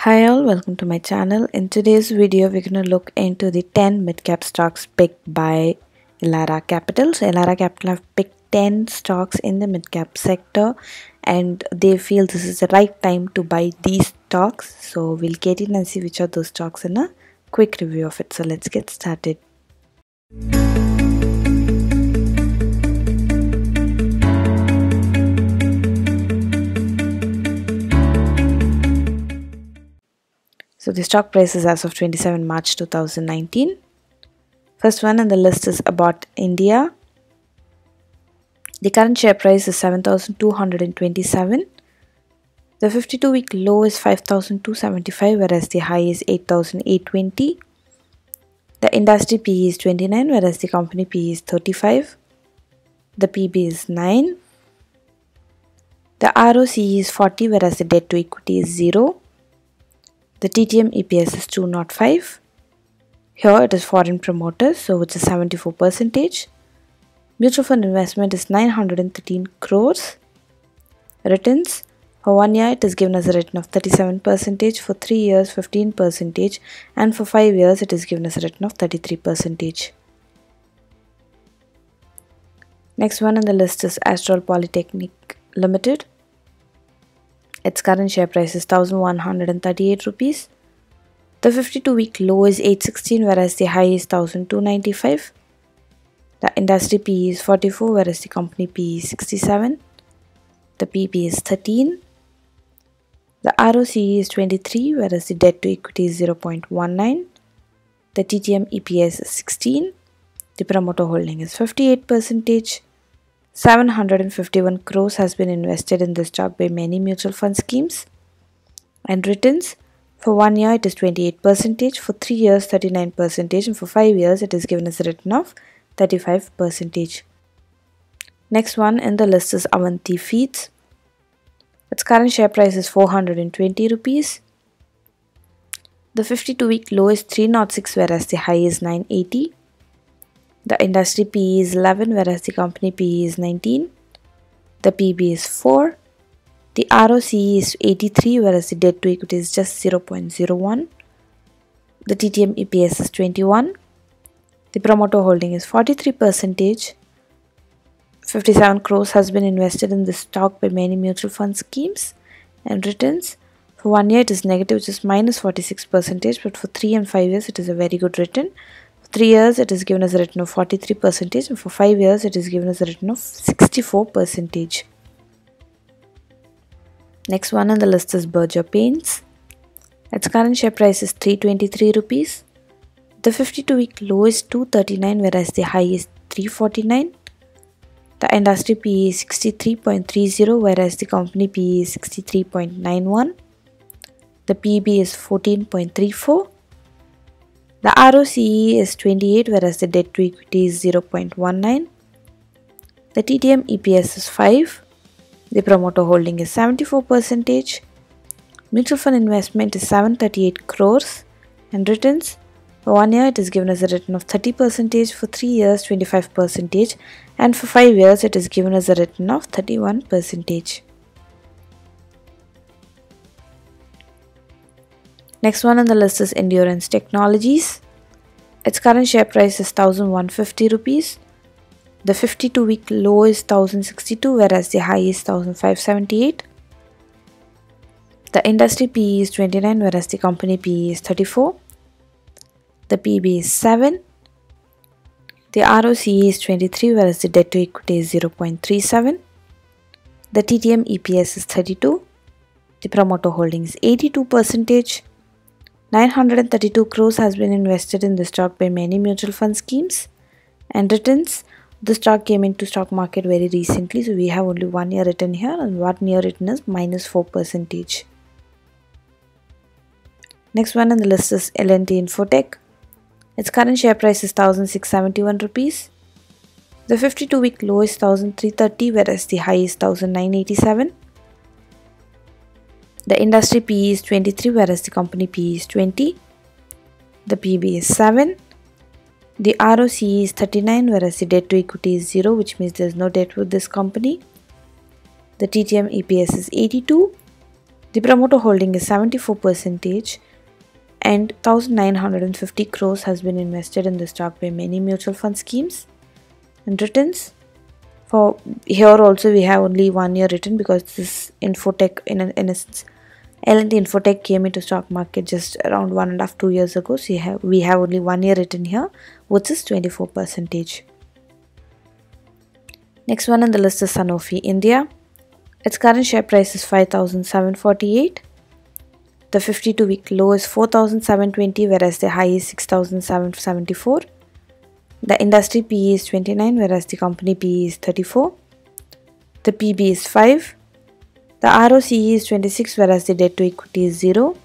Hi all, welcome to my channel. In today's video, we're going to look into the 10 mid-cap stocks picked by Elara Capital. So Elara Capital have picked 10 stocks in the mid-cap sector and they feel this is the right time to buy these stocks. So we'll get in and see which are those stocks in a quick review of it. So let's get started. So the stock price is as of 27 March 2019. First one on the list is Abbott India. The current share price is 7,227. The 52-week low is 5,275, whereas the high is 8,820. The industry PE is 29, whereas the company PE is 35. The PB is 9. The ROCE is 40, whereas the debt to equity is 0. The TTM EPS is 205. Here it is foreign promoters, so which is 74%. Mutual fund investment is 913 crores. Returns for 1 year it is given as a return of 37%, for 3 years 15%, and for 5 years it is given as a return of 33%. Next one on the list is Astral Technik Ltd. Its current share price is 1,138 rupees. The 52-week low is 816, whereas the high is 1,295. The industry PE is 44, whereas the company PE is 67. The PB is 13. The ROCE is 23, whereas the debt to equity is 0.19. The TTM EPS is 16. The promoter holding is 58%. 751 crores has been invested in this stock by many mutual fund schemes. And returns for 1 year it is 28%, for 3 years 39%, and for 5 years it is given as a return of 35%. Next one in the list is Avanti Feeds. Its current share price is 420 rupees. The 52-week low is 306, whereas the high is 980. The industry PE is 11, whereas the company PE is 19. The PB is 4. The ROCE is 83, whereas the debt to equity is just 0.01. The TTM EPS is 21. The promoter holding is 43%. 57 crores has been invested in this stock by many mutual fund schemes. And returns for 1 year it is negative, which is minus 46%, but for 3 and 5 years it is a very good return. 3 years it is given as a return of 43%, and for 5 years it is given as a return of 64%. Next one on the list is Berger Paints. Its current share price is 323 rupees. The 52-week low is 239, whereas the high is 349. The industry PE is 63.30, whereas the company PE is 63.91. The PB is 14.34. The ROCE is 28, whereas the debt to equity is 0.19. The TTM EPS is 5. The promoter holding is 74%. Mutual fund investment is 738 crores. And returns for 1 year it is given as a return of 30%, for 3 years 25%, and for 5 years it is given as a return of 31%. Next one on the list is Endurance Technologies. Its current share price is 1,150 rupees. The 52-week low is 1,062, whereas the high is 1,578. The industry PE is 29, whereas the company PE is 34. The PB is 7. The ROCE is 23, whereas the debt to equity is 0.37. The TTM EPS is 32. The promoter holding is 82%. 932 crores has been invested in the stock by many mutual fund schemes. And returns, the stock came into stock market very recently, so we have only 1 year return here, and 1 year return is minus 4%. Next one on the list is L&T Infotech. Its current share price is 1,671 rupees. The 52-week low is 1,330, whereas the high is 1,987. The industry PE is 23, whereas the company PE is 20. The PB is 7. The ROCE is 39, whereas the debt to equity is 0, which means there is no debt with this company. The TTM EPS is 82. The promoter holding is 74% and 1950 crores has been invested in the stock by many mutual fund schemes. And returns for here also we have only 1 year return because this Infotech in essence L&T Infotech came into stock market just around 1.5-2 years ago. So we have only 1 year return here, which is 24%. Next one on the list is Sanofi India. Its current share price is 5,748. The 52-week low is 4,720, whereas the high is 6,774. The industry PE is 29, whereas the company PE is 34. The PB is 5. The ROCE is 26, whereas the debt to equity is 0.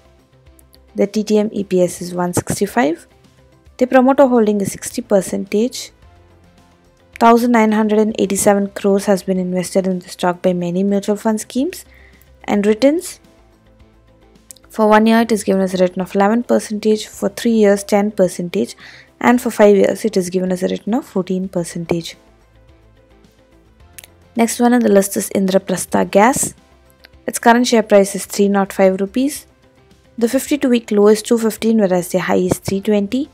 The TTM EPS is 165. The promoter holding is 60%. 1987 crores has been invested in the stock by many mutual fund schemes. And returns for 1 year it is given as a return of 11%, for 3 years 10%, and for 5 years it is given as a return of 14%. Next one on the list is Indraprastha Gas. Its current share price is 305 rupees. The 52-week low is 215, whereas the high is 320.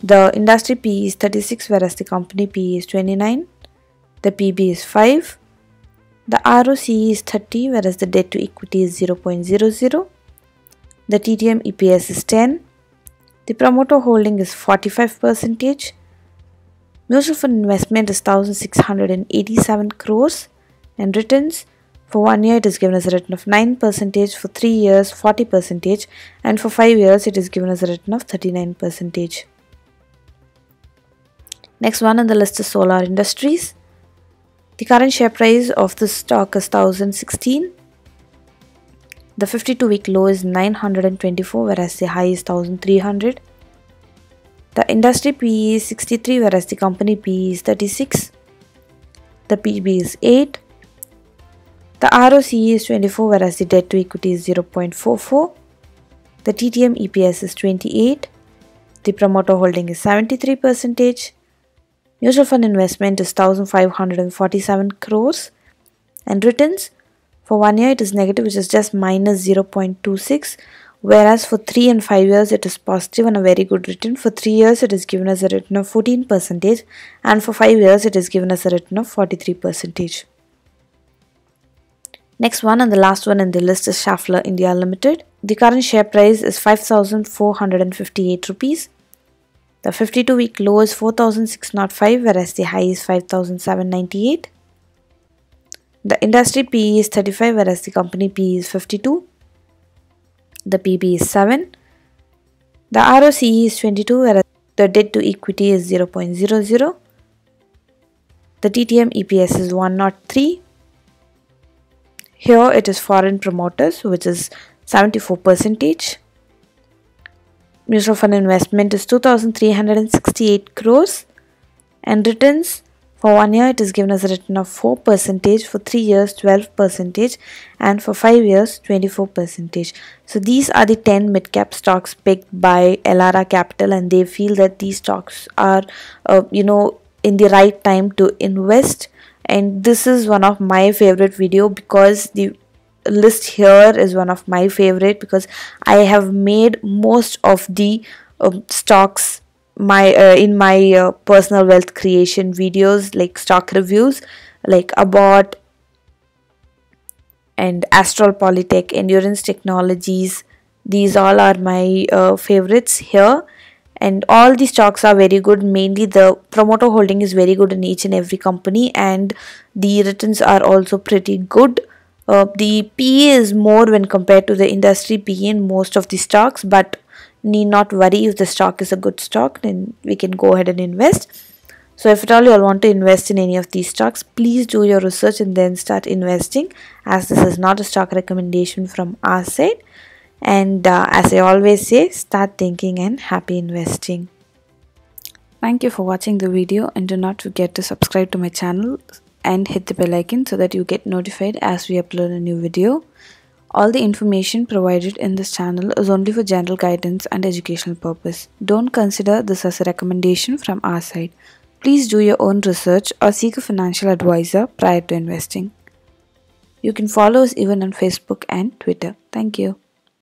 The industry PE is 36, whereas the company PE is 29. The PB is 5. The ROCE is 30, whereas the debt to equity is 0.00. The TTM EPS is 10. The promoter holding is 45%. Mutual fund investment is 1,687 crores. And returns for 1 year it is given as a return of 9%, for 3 years 40%, and for 5 years it is given as a return of 39%. Next one on the list is Solar Industries. The current share price of this stock is 1,016. The 52-week low is 924, whereas the high is 1,300. The industry PE is 63, whereas the company PE is 36. The PB is 8. The ROCE is 24, whereas the debt to equity is 0.44. The TTM EPS is 28. The promoter holding is 73%. Mutual fund investment is 1,547 crores. And returns for 1 year it is negative, which is just minus 0.26, whereas for 3 and 5 years it is positive and a very good return. For 3 years it is given as a return of 14%, and for 5 years it is given as a return of 43%. Next one and the last one in the list is Schaeffler India Ltd. The current share price is 5,458 rupees. The 52-week low is 4,605, whereas the high is 5,798. The industry PE is 35, whereas the company PE is 52. The PB is 7. The ROCE is 22, whereas the debt to equity is 0.00. The TTM EPS is 103. Here it is foreign promoters, which is 74%. Mutual fund investment is 2,368 crores. And returns for 1 year it is given as a return of 4%, for 3 years 12%, and for 5 years 24%. So these are the 10 mid-cap stocks picked by Elara Capital, and they feel that these stocks are in the right time to invest. And this is one of my favorite video because the list here is one of my favorite, because I have made most of the stocks in my personal wealth creation videos, like stock reviews like Abbott and Astral, Endurance Technologies. These all are my favorites here, and all the stocks are very good. Mainly the promoter holding is very good in each and every company, and the returns are also pretty good. The PE is more when compared to the industry PE in most of the stocks, but need not worry. If the stock is a good stock, then we can go ahead and invest. So if at all you all want to invest in any of these stocks, please do your research and then start investing, as this is not a stock recommendation from our side. And as I always say, start thinking and happy investing. Thank you for watching the video, and do not forget to subscribe to my channel and hit the bell icon so that you get notified as we upload a new video. All the information provided in this channel is only for general guidance and educational purpose. Don't consider this as a recommendation from our side. Please do your own research or seek a financial advisor prior to investing. You can follow us even on Facebook and Twitter. Thank you.